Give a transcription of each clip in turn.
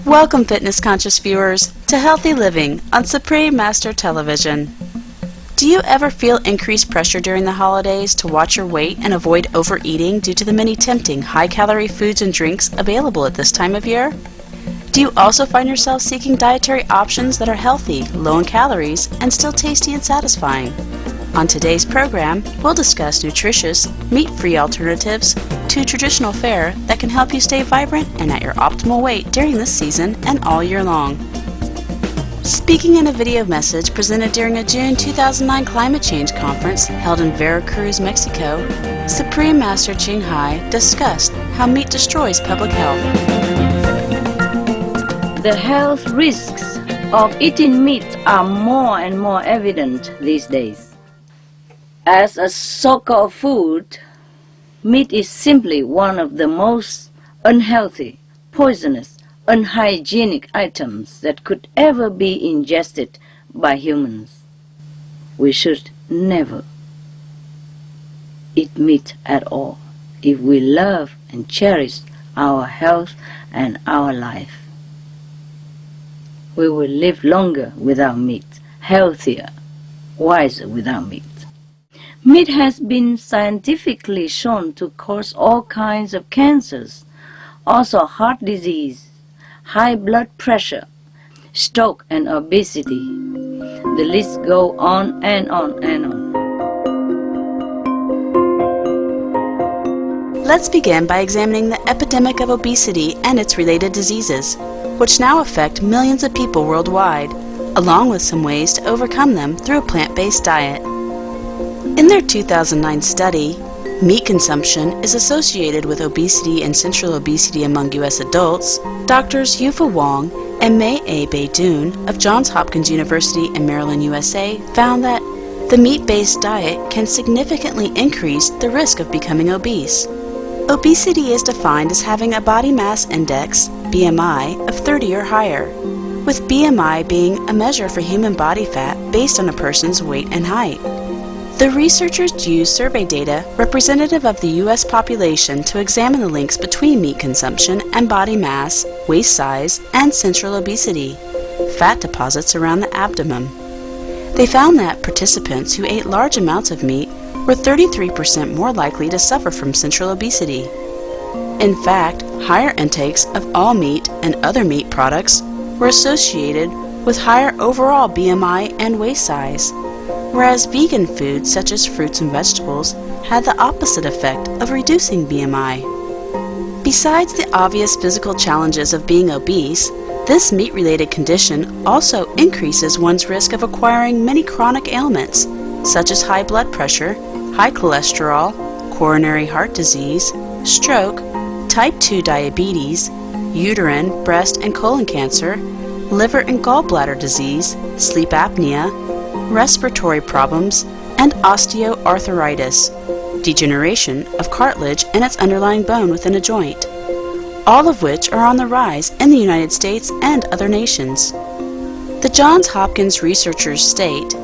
Welcome, fitness-conscious viewers, to Healthy Living on Supreme Master Television. Do you ever feel increased pressure during the holidays to watch your weight and avoid overeating due to the many tempting high-calorie foods and drinks available at this time of year? Do you also find yourself seeking dietary options that are healthy, low in calories, and still tasty and satisfying? On today's program, we'll discuss nutritious, meat-free alternatives to traditional fare that can help you stay vibrant and at your optimal weight during this season and all year long. Speaking in a video message presented during a June 2009 climate change conference held in Veracruz, Mexico, Supreme Master Ching Hai discussed how meat destroys public health. The health risks of eating meat are more and more evident these days. As a so-called food, meat is simply one of the most unhealthy, poisonous, unhygienic items that could ever be ingested by humans. We should never eat meat at all if we love and cherish our health and our life. We will live longer without meat, healthier, wiser without meat. Meat has been scientifically shown to cause all kinds of cancers, also heart disease, high blood pressure, stroke, and obesity. The list goes on and on and on. Let's begin by examining the epidemic of obesity and its related diseases, which now affect millions of people worldwide, along with some ways to overcome them through a plant-based diet. In their 2009 study, meat consumption is associated with obesity and central obesity among U.S. adults, Drs. Yufa Wong and May A. Baidoon of Johns Hopkins University in Maryland, USA, found that the meat-based diet can significantly increase the risk of becoming obese. Obesity is defined as having a body mass index, BMI, of 30 or higher, with BMI being a measure for human body fat based on a person's weight and height. The researchers used survey data representative of the U.S. population to examine the links between meat consumption and body mass, waist size, and central obesity, fat deposits around the abdomen. They found that participants who ate large amounts of meat were 33% more likely to suffer from central obesity. In fact, higher intakes of all meat and other meat products were associated with higher overall BMI and waist size, whereas vegan foods such as fruits and vegetables had the opposite effect of reducing BMI. Besides the obvious physical challenges of being obese, this meat-related condition also increases one's risk of acquiring many chronic ailments, such as high blood pressure, high cholesterol, coronary heart disease, stroke, type 2 diabetes, uterine, breast, and colon cancer, liver and gallbladder disease, sleep apnea, respiratory problems, and osteoarthritis, degeneration of cartilage and its underlying bone within a joint, all of which are on the rise in the United States and other nations. The Johns Hopkins researchers state,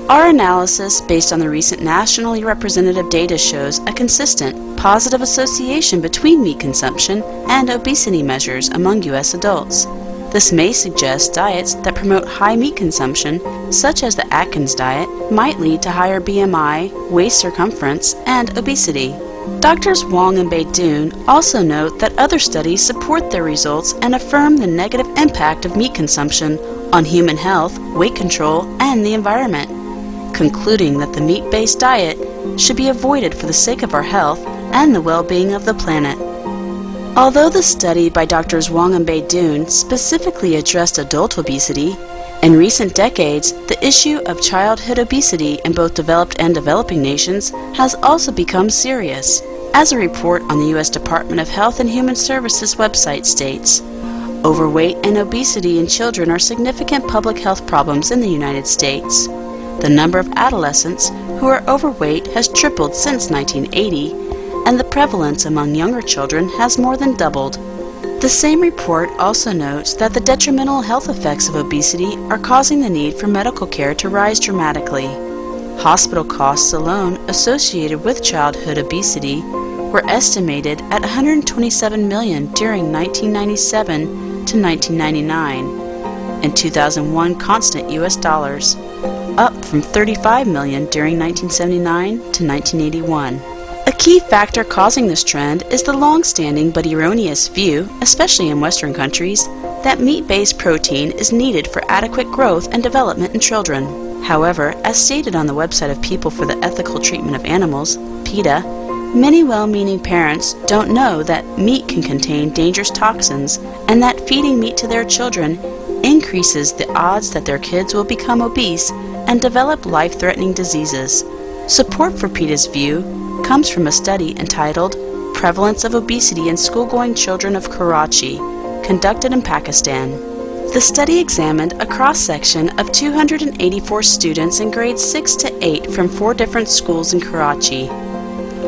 "Our analysis based on the recent nationally representative data shows a consistent, positive association between meat consumption and obesity measures among U.S. adults. This may suggest diets that promote high meat consumption, such as the Atkins diet, might lead to higher BMI, waist circumference, and obesity." Drs. Wong and Baidoon also note that other studies support their results and affirm the negative impact of meat consumption on human health, weight control, and the environment, concluding that the meat-based diet should be avoided for the sake of our health and the well-being of the planet. Although the study by Drs. Wong and Baidoon specifically addressed adult obesity, in recent decades, the issue of childhood obesity in both developed and developing nations has also become serious. As a report on the U.S. Department of Health and Human Services website states, overweight and obesity in children are significant public health problems in the United States. The number of adolescents who are overweight has tripled since 1980, and the prevalence among younger children has more than doubled. The same report also notes that the detrimental health effects of obesity are causing the need for medical care to rise dramatically. Hospital costs alone associated with childhood obesity were estimated at $127 million during 1997 to 1999, in 2001 constant US dollars, up from 35 million during 1979 to 1981. A key factor causing this trend is the long-standing but erroneous view, especially in Western countries, that meat-based protein is needed for adequate growth and development in children. However, as stated on the website of People for the Ethical Treatment of Animals, PETA, many well-meaning parents don't know that meat can contain dangerous toxins and that feeding meat to their children increases the odds that their kids will become obese and develop life-threatening diseases. Support for PETA's view comes from a study entitled Prevalence of Obesity in School-Going Children of Karachi, conducted in Pakistan. The study examined a cross-section of 284 students in grades 6 to 8 from 4 different schools in Karachi.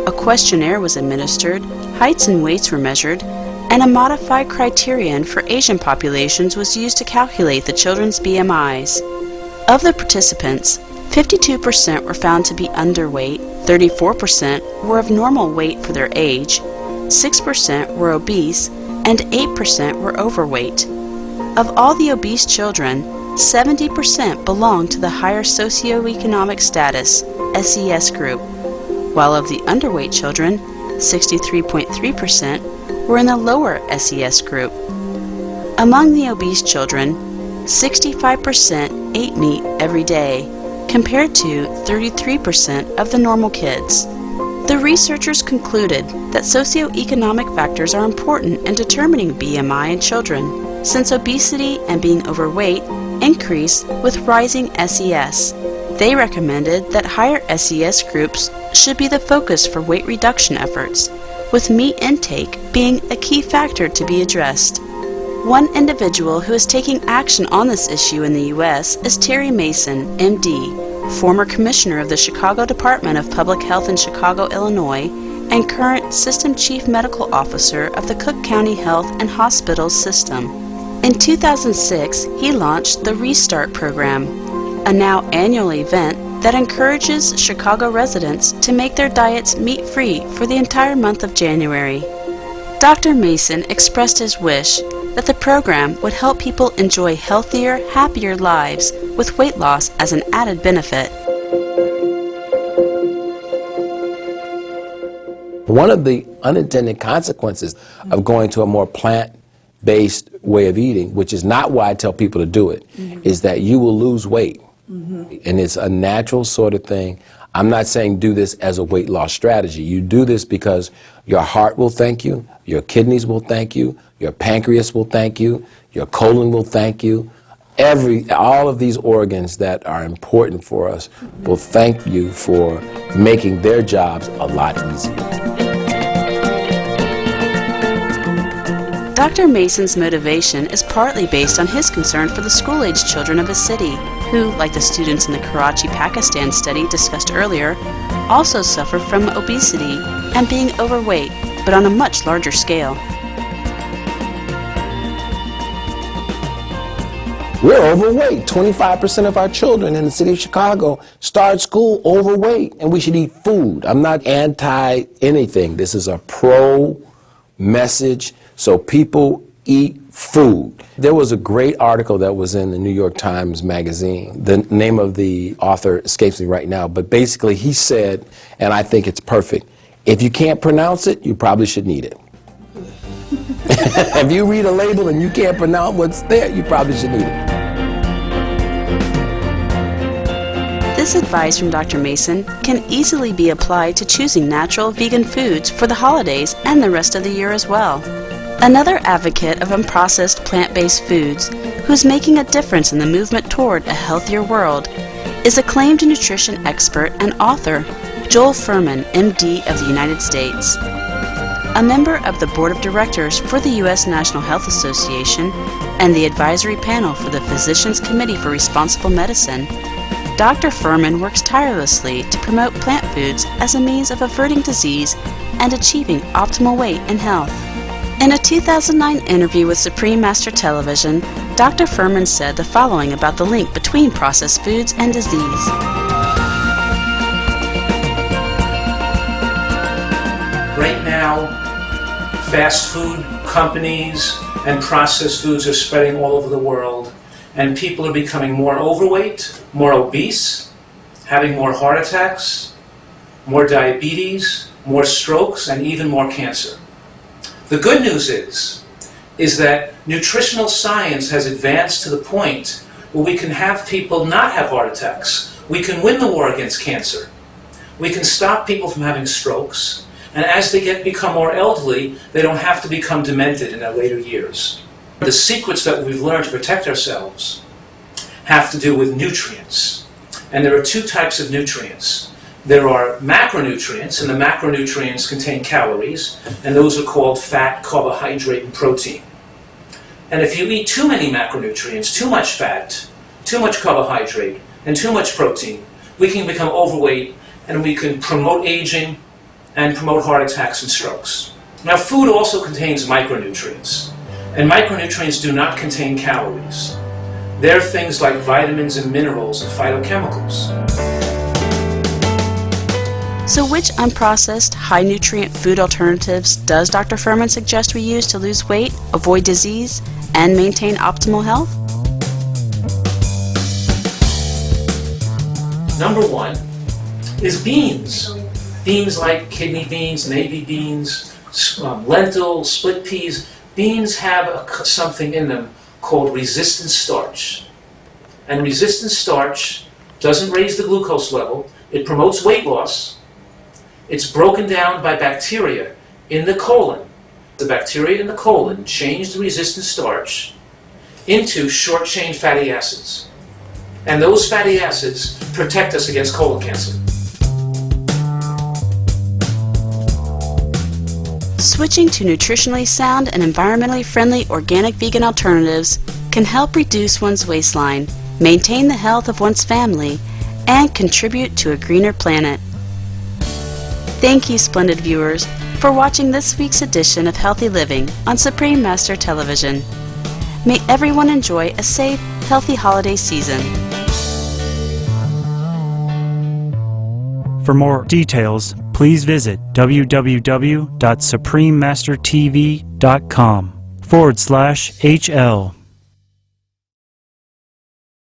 A questionnaire was administered, heights and weights were measured, and a modified criterion for Asian populations was used to calculate the children's BMIs. Of the participants, 52% were found to be underweight, 34% were of normal weight for their age, 6% were obese, and 8% were overweight. Of all the obese children, 70% belonged to the higher socioeconomic status, SES group, while of the underweight children, 63.3% were in the lower SES group. Among the obese children, 65% ate meat every day, compared to 33% of the normal kids. The researchers concluded that socioeconomic factors are important in determining BMI in children, since obesity and being overweight increase with rising SES. They recommended that higher SES groups should be the focus for weight reduction efforts, with meat intake being a key factor to be addressed. One individual who is taking action on this issue in the U.S. is Terry Mason, MD, former commissioner of the Chicago Department of Public Health in Chicago, Illinois, and current System Chief Medical Officer of the Cook County Health and Hospitals System. In 2006, he launched the Restart Program, a now annual event that encourages Chicago residents to make their diets meat-free for the entire month of January. Dr. Mason expressed his wish that the program would help people enjoy healthier, happier lives with weight loss as an added benefit. One of the unintended consequences of going to a more plant-based way of eating, which is not why I tell people to do it, is that you will lose weight. And it's a natural sort of thing. I'm not saying do this as a weight loss strategy. You do this because your heart will thank you, your kidneys will thank you, your pancreas will thank you, your colon will thank you. All of these organs that are important for us will thank you for making their jobs a lot easier. Dr. Mason's motivation is partly based on his concern for the school-age children of his city, who, like the students in the Karachi, Pakistan study discussed earlier, also suffer from obesity and being overweight, but on a much larger scale. We're overweight. 25% of our children in the city of Chicago start school overweight, and we should eat food. I'm not anti anything. This is a pro message, so people eat food. There was a great article that was in the New York Times magazine. The name of the author escapes me right now, but basically he said, and I think it's perfect, if you can't pronounce it, you probably shouldn't eat it. If you read a label and you can't pronounce what's there, you probably shouldn't eat it. This advice from Dr. Mason can easily be applied to choosing natural vegan foods for the holidays and the rest of the year as well. Another advocate of unprocessed plant-based foods who's making a difference in the movement toward a healthier world is acclaimed nutrition expert and author Joel Fuhrman, MD of the United States. A member of the Board of Directors for the U.S. National Health Association and the Advisory Panel for the Physicians Committee for Responsible Medicine, Dr. Fuhrman works tirelessly to promote plant foods as a means of averting disease and achieving optimal weight and health. In a 2009 interview with Supreme Master Television, Dr. Fuhrman said the following about the link between processed foods and disease. Right now, fast food companies and processed foods are spreading all over the world, and people are becoming more overweight, more obese, having more heart attacks, more diabetes, more strokes, and even more cancer. The good news is that nutritional science has advanced to the point where we can have people not have heart attacks. We can win the war against cancer. We can stop people from having strokes, and as they become more elderly, they don't have to become demented in their later years. The secrets that we've learned to protect ourselves have to do with nutrients. And there are two types of nutrients. There are macronutrients, and the macronutrients contain calories, and those are called fat, carbohydrate, and protein. And if you eat too many macronutrients, too much fat, too much carbohydrate, and too much protein, we can become overweight, and we can promote aging and promote heart attacks and strokes. Now, food also contains micronutrients, and micronutrients do not contain calories. They're things like vitamins and minerals and phytochemicals. So which unprocessed, high-nutrient food alternatives does Dr. Furman suggest we use to lose weight, avoid disease, and maintain optimal health? Number one is beans. Beans like kidney beans, navy beans, lentils, split peas. Beans have something in them called resistant starch. And resistant starch doesn't raise the glucose level. It promotes weight loss. It's broken down by bacteria in the colon. The bacteria in the colon change the resistant starch into short-chain fatty acids. And those fatty acids protect us against colon cancer. Switching to nutritionally sound and environmentally friendly organic vegan alternatives can help reduce one's waistline, maintain the health of one's family, and contribute to a greener planet. Thank you, splendid viewers, for watching this week's edition of Healthy Living on Supreme Master Television. May everyone enjoy a safe, healthy holiday season. For more details, please visit www.suprememastertv.com/HL.